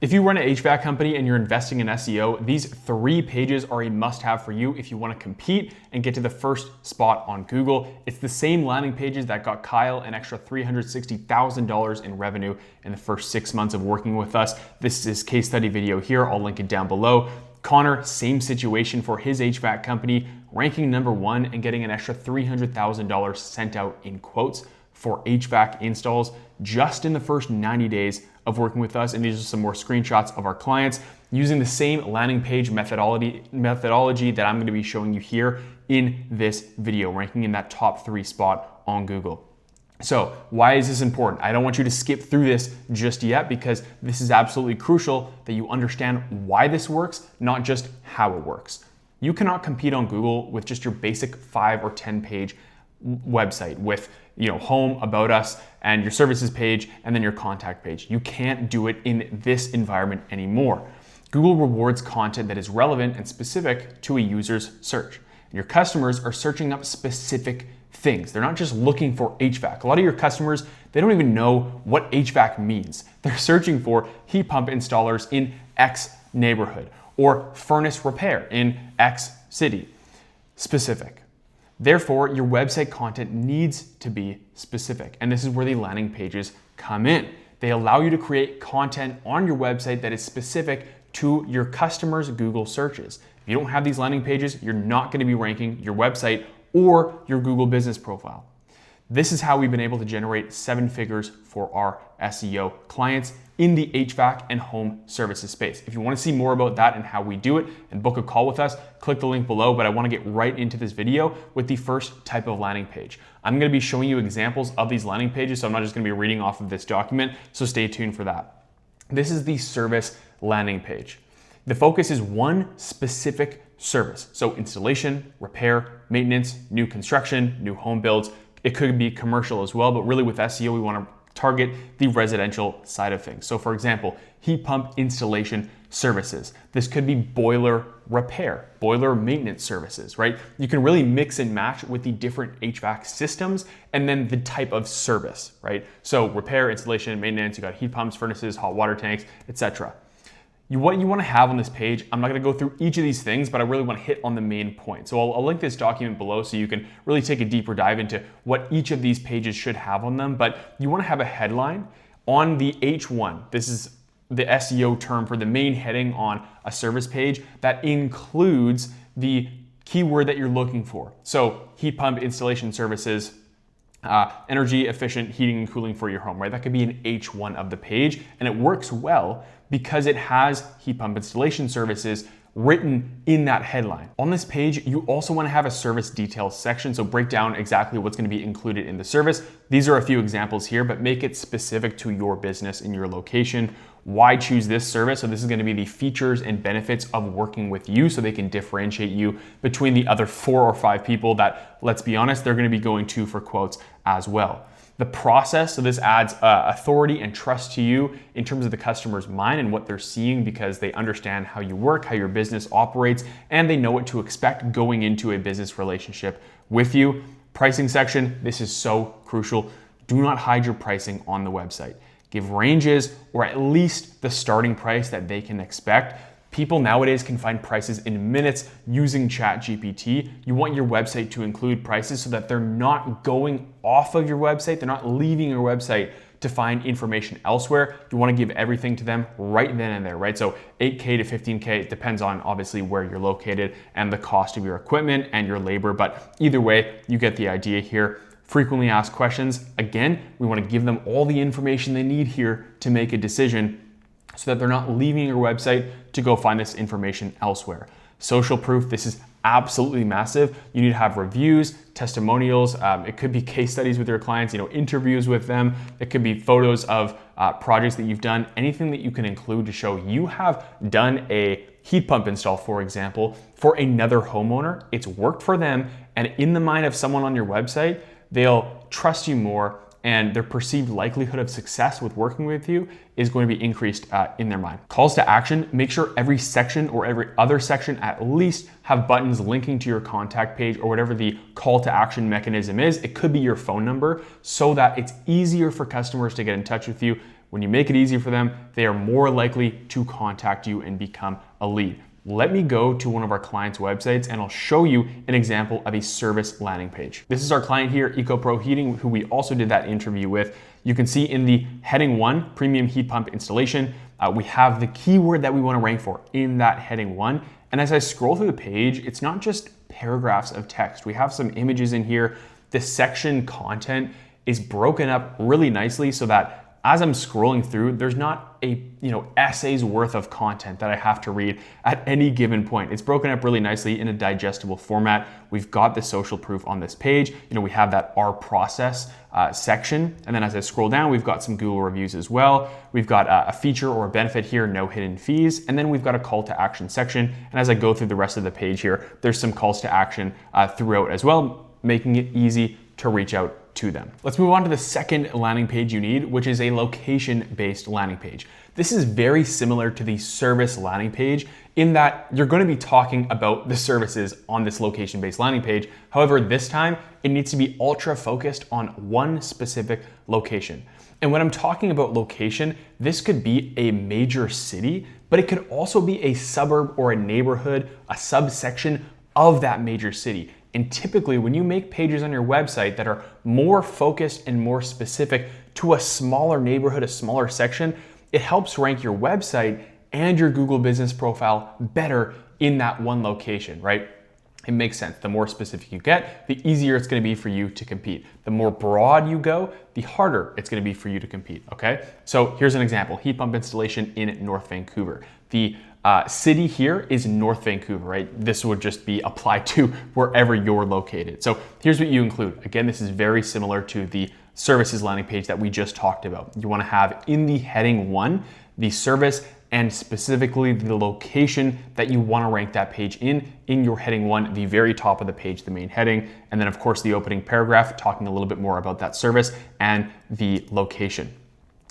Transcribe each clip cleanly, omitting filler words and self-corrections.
If you run an HVAC company and you're investing in SEO, these 3 pages are a must-have for you if you want to compete and get to the first spot on Google. It's the same landing pages that got Kyle an extra $360,000 in revenue in the first 6 months of working with us. This is his case study video here. I'll link it down below. Connor, same situation for his HVAC company, ranking #1 and getting an extra $300,000 sent out in quotes for HVAC installs just in the first 90 days of working with us. And these are some more screenshots of our clients using the same landing page methodology that I'm going to be showing you here in this video, ranking in that top 3 spot on Google. So why is this important? I don't want you to skip through this just yet because this is absolutely crucial that you understand why this works, not just how it works. You cannot compete on Google with just your basic 5 or 10 page website with home, about us, and your services page, and then your contact page. You can't do it in this environment anymore. Google rewards content that is relevant and specific to a user's search. Your customers are searching up specific things. They're not just looking for HVAC. A lot of your customers, they don't even know what HVAC means. They're searching for heat pump installers in X neighborhood or furnace repair in X city. Specific. Therefore, your website content needs to be specific. And this is where the landing pages come in. They allow you to create content on your website that is specific to your customers' Google searches. If you don't have these landing pages, you're not going to be ranking your website or your Google business profile. This is how we've been able to generate 7 figures for our SEO clients in the HVAC and home services space. If you want to see more about that and how we do it and book a call with us, click the link below, but I want to get right into this video with the first type of landing page. I'm going to be showing you examples of these landing pages, so I'm not just going to be reading off of this document, so stay tuned for that. This is the service landing page. The focus is one specific service. So installation, repair, maintenance, new construction, new home builds. It could be commercial as well, but really with SEO, we want to target the residential side of things. So for example, heat pump installation services. This could be boiler repair, boiler maintenance services, right? You can really mix and match with the different HVAC systems and then the type of service, right? So repair, installation, maintenance, you got heat pumps, furnaces, hot water tanks, etc. What you want to have on this page, I'm not going to go through each of these things, but I really want to hit on the main point. So I'll link this document below so you can really take a deeper dive into what each of these pages should have on them. But you want to have a headline on the H1. This is the SEO term for the main heading on a service page that includes the keyword that you're looking for. So heat pump installation services, energy efficient heating and cooling for your home, right? That could be an H1 of the page, and it works well because it has heat pump installation services written in that headline. On this page, you also want to have a service details section, so break down exactly what's going to be included in the service. These are a few examples here, but make it specific to your business in your location. Why choose this service? So this is going to be the features and benefits of working with you so they can differentiate you between the other 4 or 5 people that, let's be honest, they're going to be going to for quotes as well. The process, so this adds authority and trust to you in terms of the customer's mind and what they're seeing because they understand how you work, how your business operates, and they know what to expect going into a business relationship with you. Pricing section, this is so crucial. Do not hide your pricing on the website. Give ranges or at least the starting price that they can expect. People nowadays can find prices in minutes using ChatGPT. You want your website to include prices so that they're not going off of your website. They're not leaving your website to find information elsewhere. You want to give everything to them right then and there, right? So 8K to 15K, it depends on obviously where you're located and the cost of your equipment and your labor. But either way, you get the idea here. Frequently asked questions. Again, we want to give them all the information they need here to make a decision so that they're not leaving your website to go find this information elsewhere. Social proof, this is absolutely massive. You need to have reviews, testimonials. It could be case studies with your clients, interviews with them. It could be photos of projects that you've done, anything that you can include to show you have done a heat pump install, for example, for another homeowner. It's worked for them, and in the mind of someone on your website, they'll trust you more and their perceived likelihood of success with working with you is going to be increased in their mind. Calls to action, make sure every section or every other section at least have buttons linking to your contact page or whatever the call to action mechanism is. It could be your phone number so that it's easier for customers to get in touch with you When you make it easy for them, they are more likely to contact you and become a lead. Let me go to one of our clients' websites and I'll show you an example of a service landing page. This is our client here, EcoPro Heating, who we also did that interview with. You can see in the heading 1, premium heat pump installation, we have the keyword that we want to rank for in that heading 1. And as I scroll through the page, it's not just paragraphs of text. We have some images in here. The section content is broken up really nicely so that as I'm scrolling through, there's not a essay's worth of content that I have to read at any given point. It's broken up really nicely in a digestible format. We've got the social proof on this page. We have that our process section. And then as I scroll down, we've got some Google reviews as well. We've got a feature or a benefit here, no hidden fees. And then we've got a call to action section. And as I go through the rest of the page here, there's some calls to action throughout as well, making it easy to reach out to them. Let's move on to the second landing page you need, which is a location-based landing page. This is very similar to the service landing page in that you're going to be talking about the services on this location-based landing page. However, this time it needs to be ultra focused on one specific location. And when I'm talking about location, this could be a major city, but it could also be a suburb or a neighborhood, a subsection of that major city. And typically when you make pages on your website that are more focused and more specific to a smaller neighborhood, a smaller section, it helps rank your website and your Google business profile better in that one location, right? It makes sense. The more specific you get, the easier it's going to be for you to compete. The more broad you go, the harder it's going to be for you to compete, okay? So here's an example, heat pump installation in North Vancouver. The city here is North Vancouver, right? This would just be applied to wherever you're located. So here's what you include. Again, this is very similar to the services landing page that we just talked about. You want to have in the heading 1, the service and specifically the location that you want to rank that page in your heading 1, the very top of the page, the main heading. And then of course the opening paragraph talking a little bit more about that service and the location.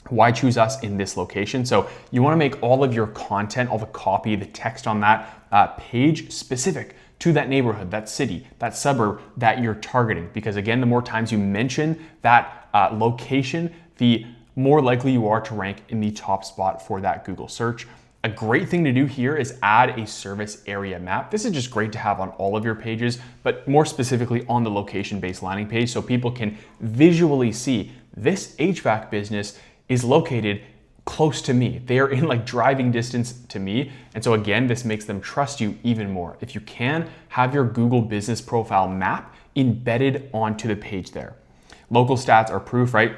Why choose us in this location? So you want to make all of your content, all the copy, the text on that page specific to that neighborhood, that city, that suburb that you're targeting. Because again, the more times you mention that location, the more likely you are to rank in the top spot for that Google search. A great thing to do here is add a service area map. This is just great to have on all of your pages, but more specifically on the location-based landing page so people can visually see this HVAC business is located close to me. They are in like driving distance to me. And so again, this makes them trust you even more. If you can, have your Google business profile map embedded onto the page there. Local stats are proof, right?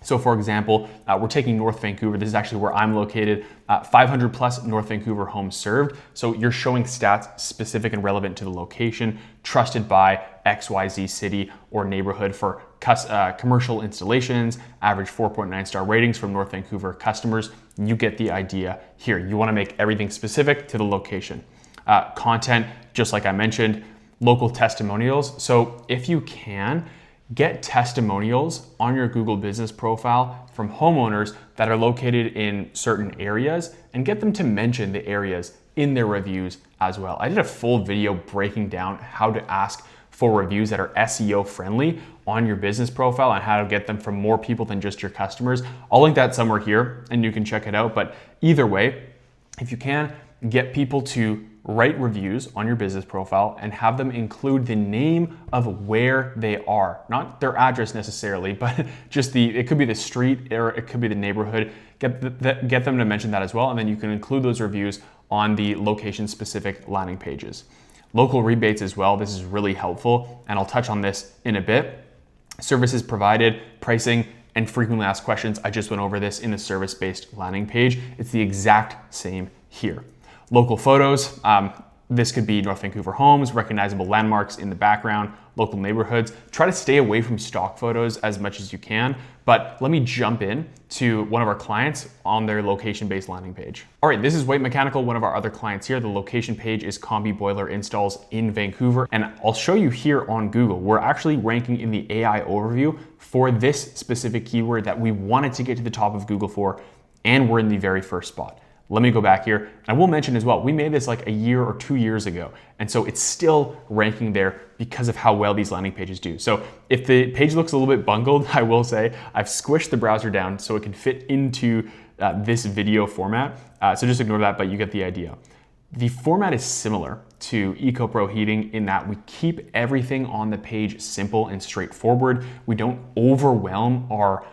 So for example, we're taking North Vancouver. This is actually where I'm located, 500 plus North Vancouver homes served. So you're showing stats specific and relevant to the location, trusted by XYZ city or neighborhood for commercial installations, average 4.9 star ratings from North Vancouver customers. You get the idea here. You want to make everything specific to the location. Content, just like I mentioned, local testimonials. So if you can, get testimonials on your Google business profile from homeowners that are located in certain areas and get them to mention the areas in their reviews as well. I did a full video breaking down how to ask for reviews that are SEO friendly on your business profile and how to get them from more people than just your customers. I'll link that somewhere here and you can check it out. But either way, if you can, get people to write reviews on your business profile and have them include the name of where they are, not their address necessarily, but just it could be the street or it could be the neighborhood. Get them to mention that as well. And then you can include those reviews on the location specific landing pages. Local rebates as well. This is really helpful. And I'll touch on this in a bit. Services provided, pricing, and frequently asked questions. I just went over this in the service-based landing page. It's the exact same here. Local photos, this could be North Vancouver homes, recognizable landmarks in the background, local neighborhoods. Try to stay away from stock photos as much as you can, but let me jump in to one of our clients on their location-based landing page. All right, this is White Mechanical, one of our other clients here. The location page is Combi Boiler Installs in Vancouver, and I'll show you here on Google. We're actually ranking in the AI overview for this specific keyword that we wanted to get to the top of Google for, and we're in the very first spot. Let me go back here. I will mention as well, we made this like a year or 2 years ago. And so it's still ranking there because of how well these landing pages do. So if the page looks a little bit bungled, I will say I've squished the browser down so it can fit into this video format. So just ignore that, but you get the idea. The format is similar to EcoPro Heating in that we keep everything on the page simple and straightforward. We don't overwhelm our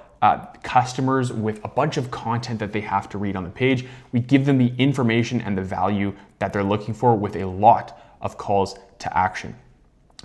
customers with a bunch of content that they have to read on the page. We give them the information and the value that they're looking for with a lot of calls to action,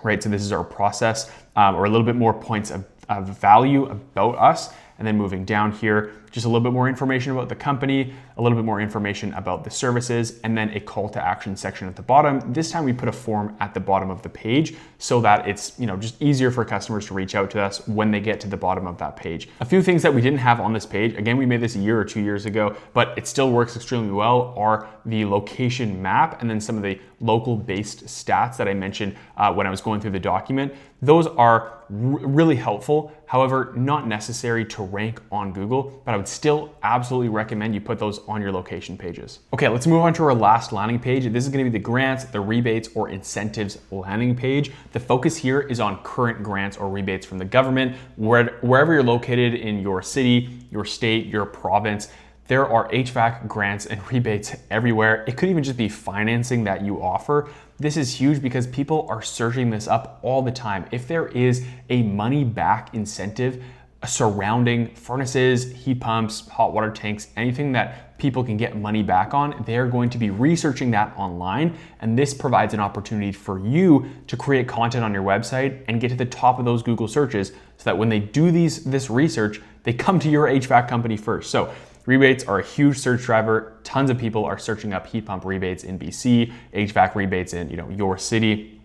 right? So this is our process, or a little bit more points of value about us. And then moving down here, just a little bit more information about the company, a little bit more information about the services, and then a call to action section at the bottom. This time we put a form at the bottom of the page so that it's just easier for customers to reach out to us when they get to the bottom of that page. A few things that we didn't have on this page, again, we made this a year or 2 years ago, but it still works extremely well, are the location map and then some of the local based stats that I mentioned when I was going through the document. Those are really helpful, however, not necessary to rank on Google, but I would still absolutely recommend you put those on your location pages. Okay, let's move on to our last landing page. This is gonna be the grants, the rebates, or incentives landing page. The focus here is on current grants or rebates from the government, wherever you're located in your city, your state, your province. There are HVAC grants and rebates everywhere. It could even just be financing that you offer. This is huge because people are searching this up all the time. If there is a money back incentive surrounding furnaces, heat pumps, hot water tanks, anything that people can get money back on, they're going to be researching that online. And this provides an opportunity for you to create content on your website and get to the top of those Google searches so that when they do this research, they come to your HVAC company first. So rebates are a huge search driver. Tons of people are searching up heat pump rebates in BC, HVAC rebates in your city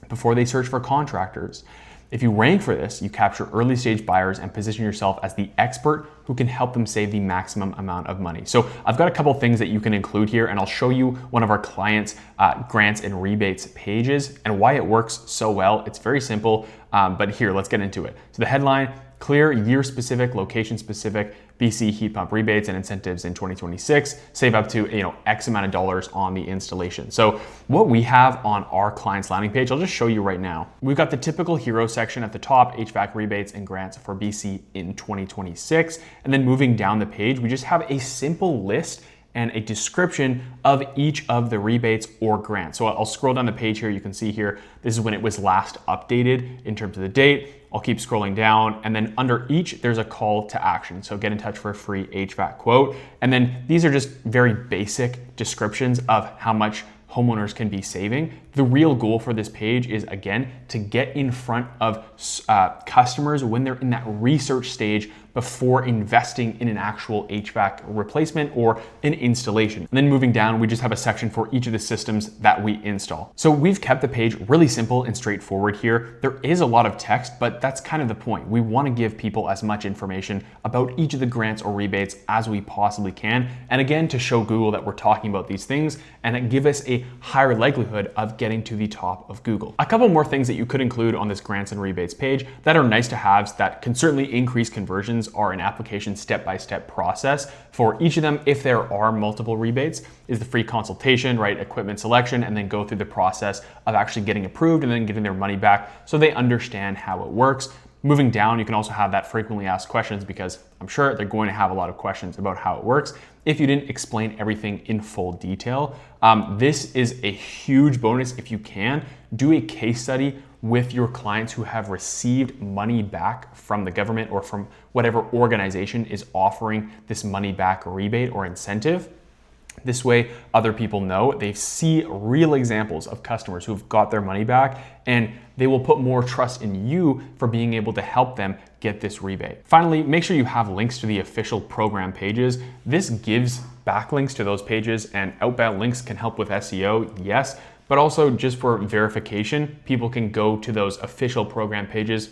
before they search for contractors. If you rank for this, you capture early stage buyers and position yourself as the expert who can help them save the maximum amount of money. So I've got a couple things that you can include here, and I'll show you one of our clients' grants and rebates pages and why it works so well. It's very simple, but here, let's get into it. So the headline, clear year specific, location specific, BC heat pump rebates and incentives in 2026, save up to X amount of dollars on the installation. So what we have on our client's landing page, I'll just show you right now. We've got the typical hero section at the top, HVAC rebates and grants for BC in 2026. And then moving down the page, we just have a simple list and a description of each of the rebates or grants. So I'll scroll down the page here. You can see here, this is when it was last updated in terms of the date. I'll keep scrolling down, and then under each, there's a call to action. So get in touch for a free HVAC quote. And then these are just very basic descriptions of how much homeowners can be saving. The real goal for this page is, again, to get in front of customers when they're in that research stage before investing in an actual HVAC replacement or an installation. And then moving down, we just have a section for each of the systems that we install. So we've kept the page really simple and straightforward here. There is a lot of text, but that's kind of the point. We want to give people as much information about each of the grants or rebates as we possibly can. And again, to show Google that we're talking about these things and that give us a higher likelihood of getting to the top of Google. A couple more things that you could include on this grants and rebates page that are nice to haves that can certainly increase conversions are an application step-by-step process for each of them. If there are multiple rebates, is the free consultation, right? Equipment selection, and then go through the process of actually getting approved and then getting their money back so they understand how it works. Moving down, you can also have that frequently asked questions because I'm sure they're going to have a lot of questions about how it works if you didn't explain everything in full detail. This is a huge bonus if you can. Do a case study with your clients who have received money back from the government or from whatever organization is offering this money back rebate or incentive. This way, other people know, they see real examples of customers who've got their money back, and they will put more trust in you for being able to help them get this rebate. Finally, make sure you have links to the official program pages. This gives backlinks to those pages, and outbound links can help with SEO, yes, but also just for verification, people can go to those official program pages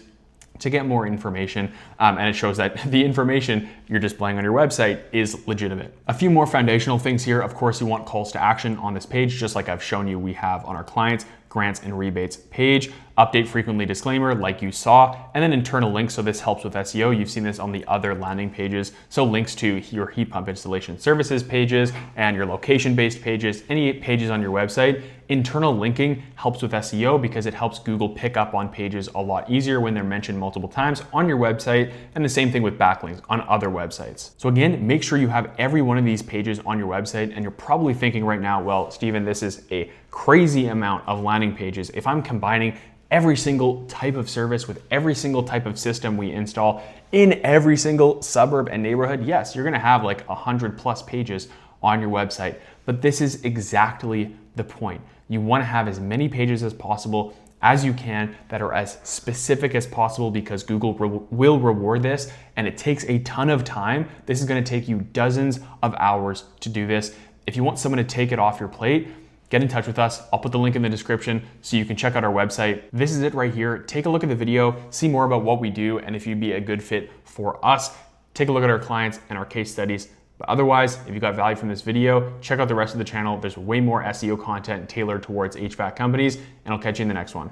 to get more information, and it shows that the information you're displaying on your website is legitimate. A few more foundational things here. Of course, you want calls to action on this page, just like I've shown you we have on our clients. grants and rebates page, update frequently disclaimer like you saw, and then internal links. So this helps with SEO. You've seen this on the other landing pages. So links to your heat pump installation services pages and your location-based pages, any pages on your website. Internal linking helps with SEO because it helps Google pick up on pages a lot easier when they're mentioned multiple times on your website, and the same thing with backlinks on other websites. So again, make sure you have every one of these pages on your website, and you're probably thinking right now, well, Steven, this is a crazy amount of landing pages. If I'm combining every single type of service with every single type of system we install in every single suburb and neighborhood, yes, you're gonna have like 100+ pages on your website, but this is exactly the point. You wanna have as many pages as possible as you can that are as specific as possible, because Google will reward this, and it takes a ton of time. This is gonna take you dozens of hours to do this. If you want someone to take it off your plate, get in touch with us. I'll put the link in the description so you can check out our website. This is it right here. Take a look at the video, see more about what we do, and if you'd be a good fit for us, take a look at our clients and our case studies. But otherwise, if you got value from this video, check out the rest of the channel. There's way more SEO content tailored towards HVAC companies, and I'll catch you in the next one.